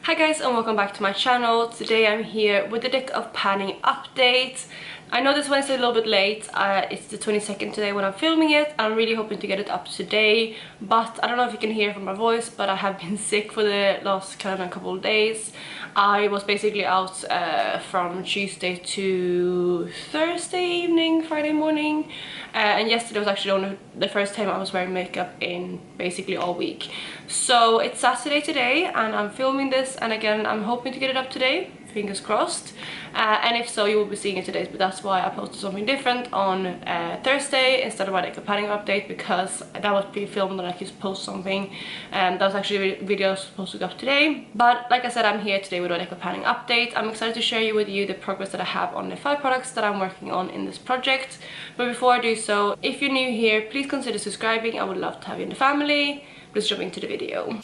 Hi guys and welcome back to my channel. Today I'm here with the deck of panning update. I know this one is a little bit late. It's the 22nd today when I'm filming it. I'm really hoping to get it up today, but I don't know if you can hear from my voice, but I have been sick for the last kind of a couple of days. I was basically out from Tuesday to Thursday evening, Friday morning, and yesterday was actually only the first time I was wearing makeup in basically all week. So it's Saturday today and I'm filming this, and again I'm hoping to get it up today, fingers crossed, and if so you will be seeing it today, but that's why I posted something different on Thursday instead of my deck of panning update, because that was pre-filmed and I could post something that was actually a video supposed to go up today. But like I said, I'm here today with a deck of panning update. I'm excited to share with you the progress that I have on the 5 products that I'm working on in this project. But before I do so, if you're new here, please consider subscribing. I would love to have you in the family. Let's jump into the video.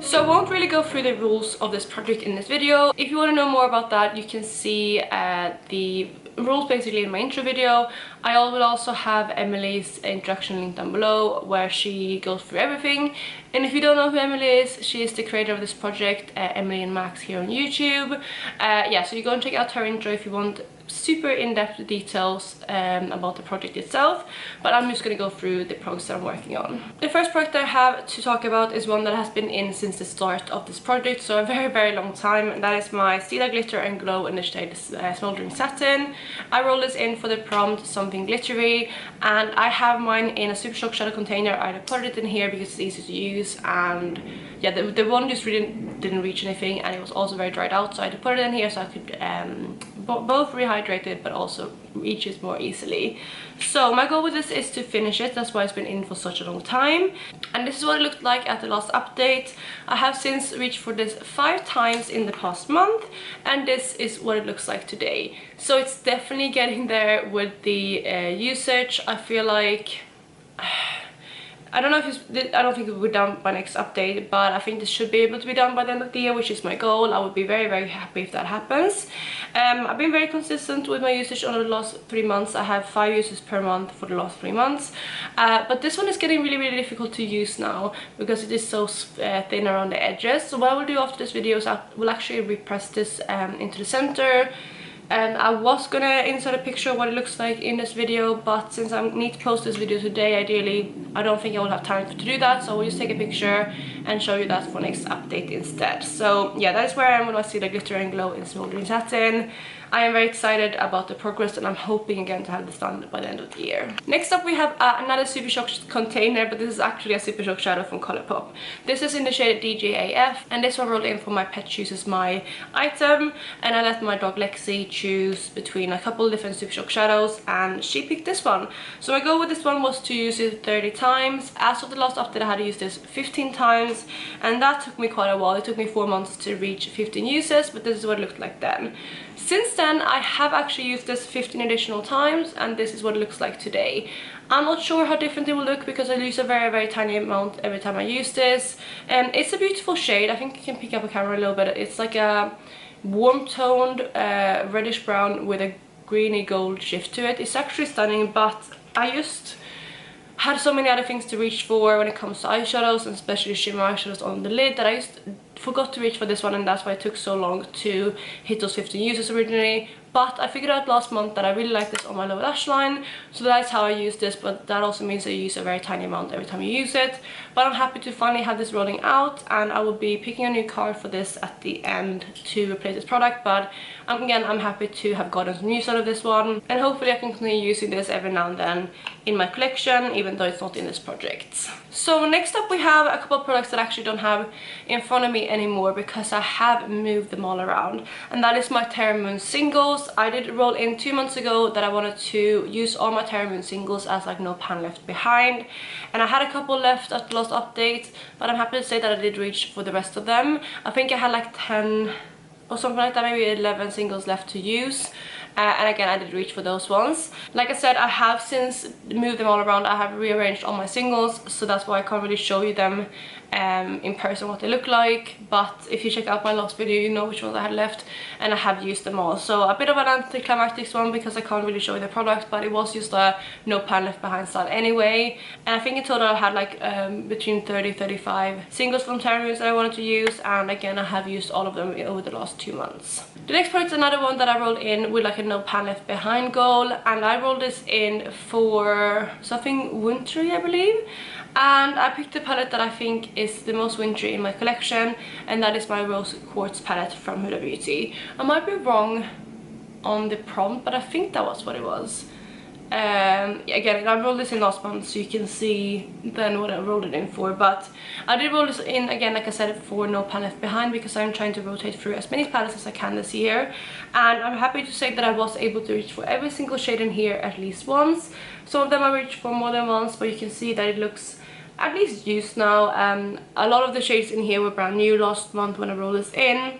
So I won't really go through the rules of this project in this video. If you want to know more about that, you can see the rules basically in my intro video. I will also have Emily's introduction link down below where she goes through everything. And if you don't know who Emily is, she is the creator of this project, Emilynmax here on YouTube. Yeah, so you go and check out her intro if you want super in-depth details about the project itself, but I'm just going to go through the projects that I'm working on. The first project I have to talk about is one that has been in since the start of this project, so a very long time, and that is my Stila Glitter and Glow in the shade Smoldering Satin. I rolled this in for the prompt something glittery, and I have mine in a Super Shock shadow container. I put it in here because it's easy to use, and yeah, the one just really didn't reach anything, and it was also very dried out, so I had to put it in here so I could both rehydrate it but also reach it more easily. So my goal with this is to finish it. That's why it's been in for such a long time, and this is what it looked like at the last update. I have since reached for this 5 times in the past month, and this is what it looks like today. So it's definitely getting there with the usage. I feel like I don't know if I don't think it will be done by next update, but I think this should be able to be done by the end of the year, which is my goal. I would be very happy if that happens. I've been very consistent with my usage over the last 3 months. I have 5 uses per month for the last 3 months, but this one is getting really difficult to use now because it is so thin around the edges. So what I will do after this video is I will actually repress this into the center. And I was gonna insert a picture of what it looks like in this video, but since I need to post this video today, ideally, I don't think I will have time to do that, so I will just take a picture and show you that for next update instead. So yeah, that is where I am when I see the Glitter and Glow in Smoldering Satin. I am very excited about the progress, and I'm hoping again to have this done by the end of the year. Next up we have another Super Shock container, but this is actually a Super Shock shadow from Colourpop. This is in the shade DJAF, and this one rolled in for my pet chooses my item, and I let my dog Lexi choose between a couple different Super Shock shadows, and she picked this one. So my goal with this one was to use it 30 times. As of the last update I had to use this 15 times, and that took me quite a while. It took me 4 months to reach 15 uses, but this is what it looked like then. Since then I have actually used this 15 additional times, and this is what it looks like today. I'm not sure how different it will look because I use a very tiny amount every time I use this. It's a beautiful shade. I think you can pick up a camera a little bit. It's like a warm toned reddish brown with a greeny gold shift to it. It's actually stunning, but I just had so many other things to reach for when it comes to eyeshadows, and especially shimmer eyeshadows on the lid, that I just forgot to reach for this one, and that's why it took so long to hit those 15 uses originally. But I figured out last month that I really like this on my lower lash line, so that's how I use this, but that also means that you use a very tiny amount every time you use it. But I'm happy to finally have this rolling out, and I will be picking a new card for this at the end to replace this product. But again, I'm happy to have gotten some use out of this one, and hopefully I can continue using this every now and then in my collection, even though it's not in this project. So next up we have a couple of products that I actually don't have in front of me anymore because I have moved them all around, and that is my Terra Moon singles. I did roll in 2 months ago that I wanted to use all my Terra Moon singles as like no pan left behind, and I had a couple left at the last update, but I'm happy to say that I did reach for the rest of them. I think I had like 10 or something like that, maybe 11 singles left to use. and again I did reach for those ones. Like I said, I have since moved them all around. I have rearranged all my singles, so that's why I can't really show you them in person what they look like, but if you check out my last video you know which ones I had left, and I have used them all. So a bit of an anticlimactic one because I can't really show you the product, but it was just a no pan left behind style anyway. And I think in total I had like between 30-35 singles from Terra Moon that I wanted to use, and again I have used all of them over the last 2 months. The next product is another one that I rolled in with like a no pan left behind goal, and I rolled this in for something wintry I believe. And I picked the palette that I think is the most wintry in my collection, and that is my Rose Quartz palette from Huda Beauty. I might be wrong on the prompt, but I think that was what it was. Again, I rolled this in last month, so you can see then what I rolled it in for, but I did roll this in again, like I said, for no pan left behind, because I'm trying to rotate through as many palettes as I can this year. And I'm happy to say that I was able to reach for every single shade in here at least once. Some of them I reached for more than once, but you can see that it looks at least used now. A lot of the shades in here were brand new last month when I rolled this in.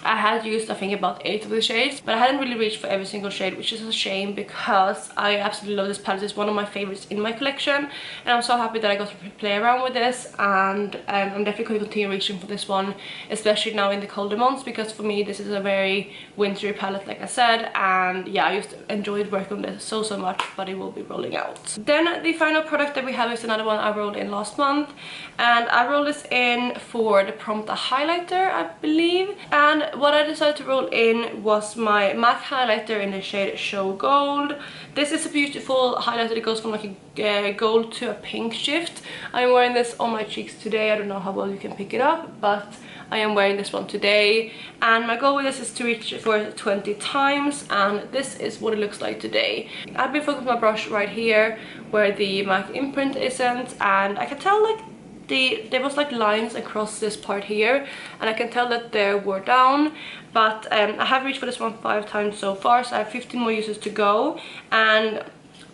I had used I think about 8 of the shades, but I hadn't really reached for every single shade, which is a shame because I absolutely love this palette. It's one of my favorites in my collection, and I'm so happy that I got to play around with this. And I'm definitely going to continue reaching for this one, especially now in the colder months, because for me this is a very wintry palette, like I said. And yeah, I just enjoyed working on this so much, but it will be rolling out. Then the final product that we have is another one I rolled in last month, and I rolled this in for the prompt highlighter I believe. And what I decided to roll in was my MAC highlighter in the shade Show Gold. This is a beautiful highlighter that goes from like a gold to a pink shift. I'm wearing this on my cheeks today. I don't know how well you can pick it up, but I am wearing this one today. And my goal with this is to reach for 20 times, and this is what it looks like today. I've been focusing my brush right here where the MAC imprint isn't, and I can tell like there was like lines across this part here, and I can tell that they were down. But I have reached for this one 5 times so far, so I have 15 more uses to go. And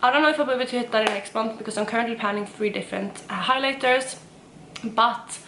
I don't know if I'll be able to hit that in next month, because I'm currently planning 3 different highlighters. But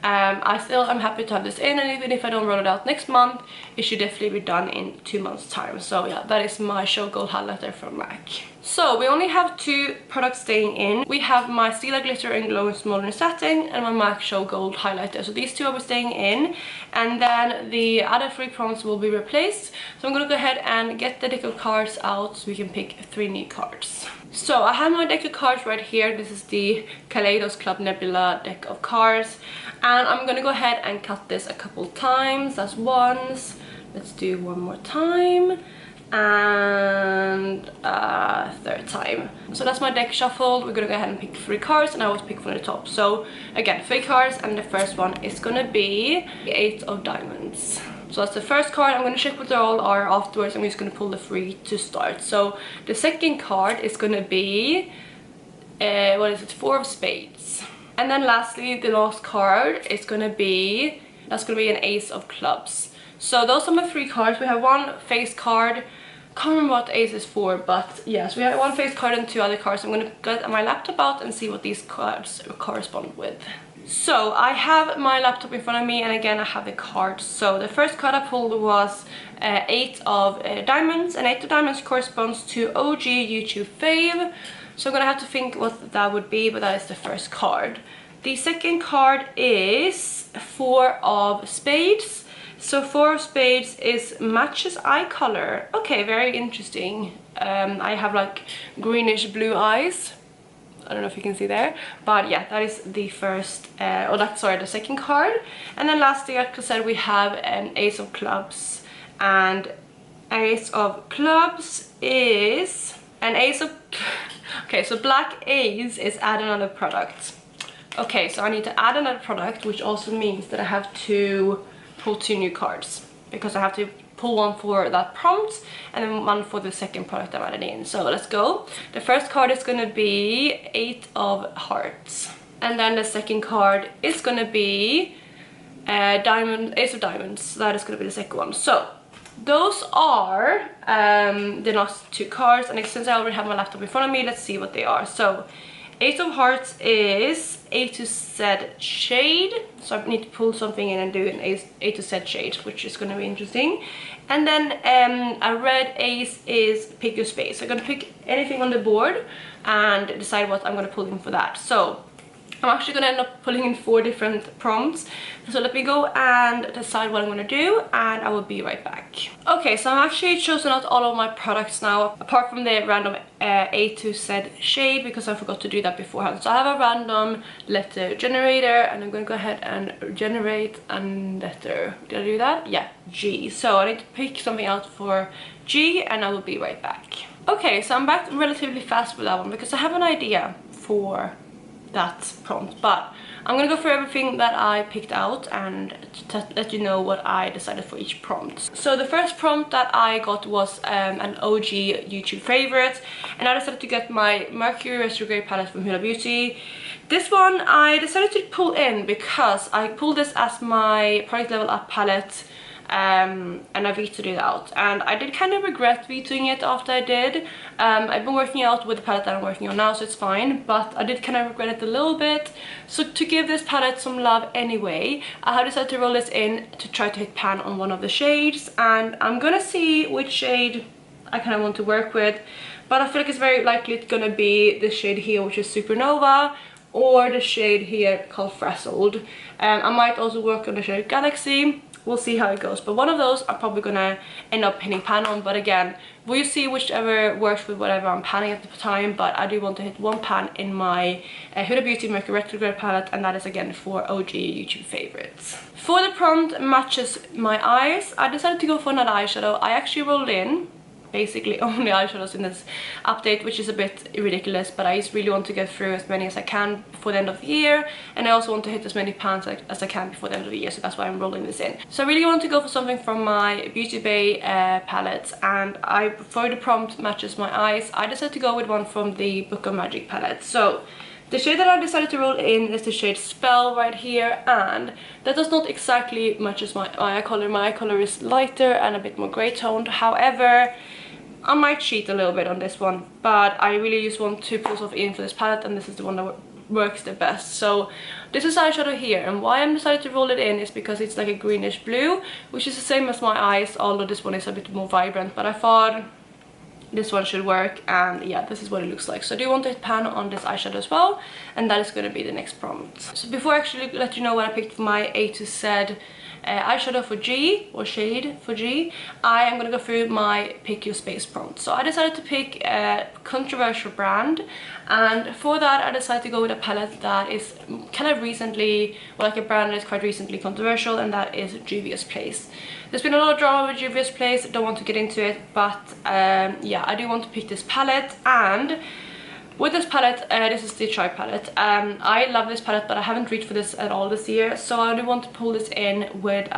I'm happy to have this in, and even if I don't roll it out next month, it should definitely be done in 2 months time. So yeah, that is my Show Gold highlighter from MAC. So we only have 2 products staying in. We have my Stila Glitter and Glowing Smoldering Satin and my MAC Show Gold highlighter. So these 2 are staying in, and then the other 3 prompts will be replaced. So I'm gonna go ahead and get the deck of cards out so we can pick 3 new cards. So I have my deck of cards right here. This is the Kaleidos Club Nebula deck of cards, and I'm gonna go ahead and cut this a couple times. That's once. Let's do one more time, and 3rd time. So that's my deck shuffled. We're gonna go ahead and pick 3 cards, and I always pick from the top. So again, 3 cards, and the first one is gonna be the 8 of Diamonds. So that's the first card. I'm going to check what they all are afterwards. I'm just going to pull the 3 to start. So the second card is going to be, what is it, 4 of Spades. And then lastly, the last card is going to be, that's going to be an Ace of Clubs. So those are my 3 cards. We have 1 face card. Can't remember what the ace is for, but yes, we have 1 face card and 2 other cards. I'm going to get my laptop out and see what these cards correspond with. So I have my laptop in front of me, and again I have the cards. So the first card I pulled was 8 of Diamonds, and 8 of Diamonds corresponds to OG YouTube fave. So I'm gonna have to think what that would be, but that is the first card. The second card is 4 of Spades. So 4 of Spades is matches eye color. Okay, very interesting. I have like greenish blue eyes. I don't know if you can see there, but yeah, that is the first, the second card. And then lastly, like I said, we have an Ace of Clubs, and Ace of Clubs is an Ace of, okay, so Black Ace is add another product. Okay, so I need to add another product, which also means that I have to pull 2 new cards, because I have to pull 1 for that prompt and then 1 for the second product I'm adding in. So let's go. The first card is going to be 8 of Hearts, and then the second card is going to be Ace of Diamonds. That is going to be the second one. So those are the last 2 cards, and since I already have my laptop in front of me, let's see what they are. So Ace of Hearts is A to Z shade, so I need to pull something in and do an A to Z shade, which is going to be interesting. And then a red ace is pick your space. So I'm going to pick anything on the board and decide what I'm going to pull in for that. So I'm actually going to end up pulling in 4 different prompts. So let me go and decide what I'm going to do, and I will be right back. Okay, so I'm actually chosen out all of my products now, apart from the random A to Z shade, because I forgot to do that beforehand. So I have a random letter generator, and I'm going to go ahead and generate a letter. Did I do that? Yeah, G. So I need to pick something out for G, and I will be right back. Okay, so I'm back relatively fast with that one, because I have an idea for that prompt, but I'm gonna go through everything that I picked out and to let you know what I decided for each prompt. So the first prompt that I got was an OG YouTube favorite, and I decided to get my Mercury Retrograde palette from Huda Beauty. This one I decided to pull in because I pulled this as my product level up palette, and I vetoed it out, and I did kind of regret vetoing it after I did. I've been working out with the palette that I'm working on now, so it's fine, but I did kind of regret it a little bit. So to give this palette some love anyway, I have decided to roll this in to try to hit pan on one of the shades, and I'm gonna see which shade I kind of want to work with, but I feel like it's very likely it's gonna be this shade here, which is Supernova, or the shade here called Frazzled. I might also work on the shade Galaxy. We'll see how it goes, but one of those I'm probably gonna end up hitting pan on. But again, we'll see whichever works with whatever I'm panning at the time. But I do want to hit one pan in my Huda Beauty Mercury Retrograde palette, and that is again for OG YouTube favorites. For the prompt matches my eyes, I decided to go for another eyeshadow. I actually rolled in basically only eyeshadows in this update, which is a bit ridiculous, but I just really want to get through as many as I can before the end of the year, and I also want to hit as many pans as I can before the end of the year, so that's why I'm rolling this in. So I really want to go for something from my Beauty Bay palette, and for the prompt matches my eyes, I decided to go with one from the Book of Magic palette. So the shade that I decided to roll in is the shade Spell right here, and that does not exactly matches my eye color. My eye color is lighter and a bit more grey toned. However, I might cheat a little bit on this one, but I really just want to pull stuff in for this palette, and this is the one that works the best. So this is eyeshadow here, and why I'm decided to roll it in is because it's like a greenish blue, which is the same as my eyes, although this one is a bit more vibrant, but I thought this one should work, and yeah, this is what it looks like. So I do want to hit pan on this eyeshadow as well, and that is going to be the next prompt. So before I actually let you know what I picked for my A to Z eyeshadow for G, or shade for G, I am going to go through my pick your space prompt. So I decided to pick a controversial brand, and for that I decided to go with a palette that is kind of recently, well, like a brand that is quite recently controversial, and that is Juvia's Place. There's been a lot of drama with Juvia's Place, don't want to get into it, but yeah, I do want to pick this palette. And with this palette, this is the Try palette. I love this palette, but I haven't reached for this at all this year, so I do want to pull this in with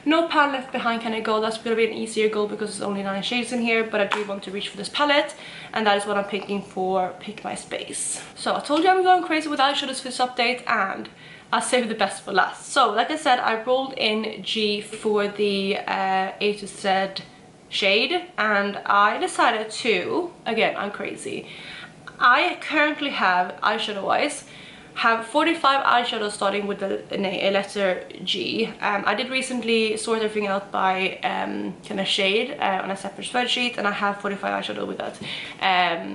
no pan left behind kind of goal. That's going to be an easier goal because there's only 9 shades in here, but I do want to reach for this palette, and that is what I'm picking for Pick My Space. So I told you I'm going crazy with eyeshadows for this update, and I saved the best for last. So like I said, I rolled in G for the A to Z shade, and I decided to, again, I'm crazy, I currently have, eyeshadow wise, have 45 eyeshadows starting with the letter G. I did recently sort everything out by kind of shade on a separate spreadsheet, and I have 45 eyeshadow with that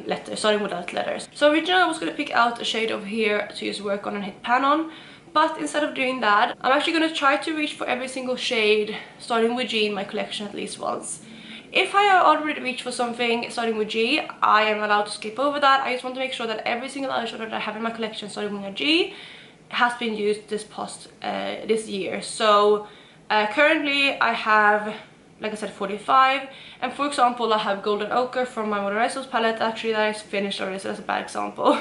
letter, starting with that letters. So originally I was going to pick out a shade over here to just work on and hit pan on, but instead of doing that, I'm actually going to try to reach for every single shade starting with G in my collection at least once. If I already reached for something starting with G, I am allowed to skip over that. I just want to make sure that every single eyeshadow that I have in my collection starting with a G has been used this year. So currently I have, like I said, 45, and for example I have Golden Ochre from my Monoresos palette. Actually that is finished already, so that's a bad example.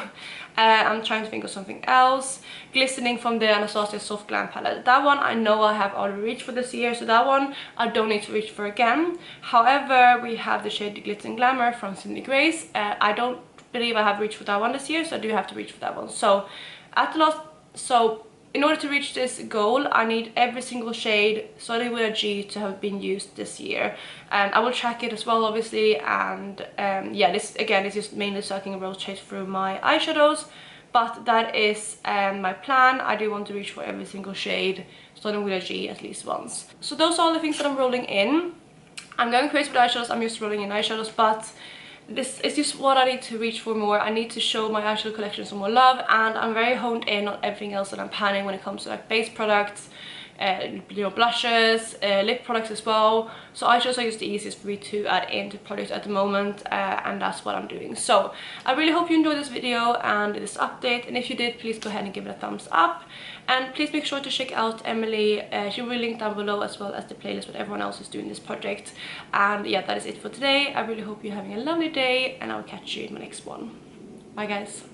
I'm trying to think of something else. Glistening from the Anastasia Soft Glam palette. That one I know I have already reached for this year, so that one I don't need to reach for again. However, we have the shade Glitz and Glamour from Sydney Grace. I don't believe I have reached for that one this year, so I do have to reach for that one. So in order to reach this goal, I need every single shade starting with a G to have been used this year. I will track it as well, obviously, and yeah, this again is just mainly so I can rotate through my eyeshadows. but that is my plan. I do want to reach for every single shade, starting with a G at least once. So those are all the things that I'm rolling in. I'm going crazy with eyeshadows. I'm used to rolling in eyeshadows, but this is just what I need to reach for more. I need to show my eyeshadow collection some more love, and I'm very honed in on everything else that I'm panning when it comes to like base products, you know, blushes, lip products as well. So eyeshadows are just the easiest for me to add into products at the moment, and that's what I'm doing. So I really hope you enjoyed this video and this update, and if you did, please go ahead and give it a thumbs up, and please make sure to check out Emily. She will be linked down below, as well as the playlist with everyone else who's doing this project. And yeah, that is it for today. I really hope you're having a lovely day, and I'll catch you in my next one. Bye guys.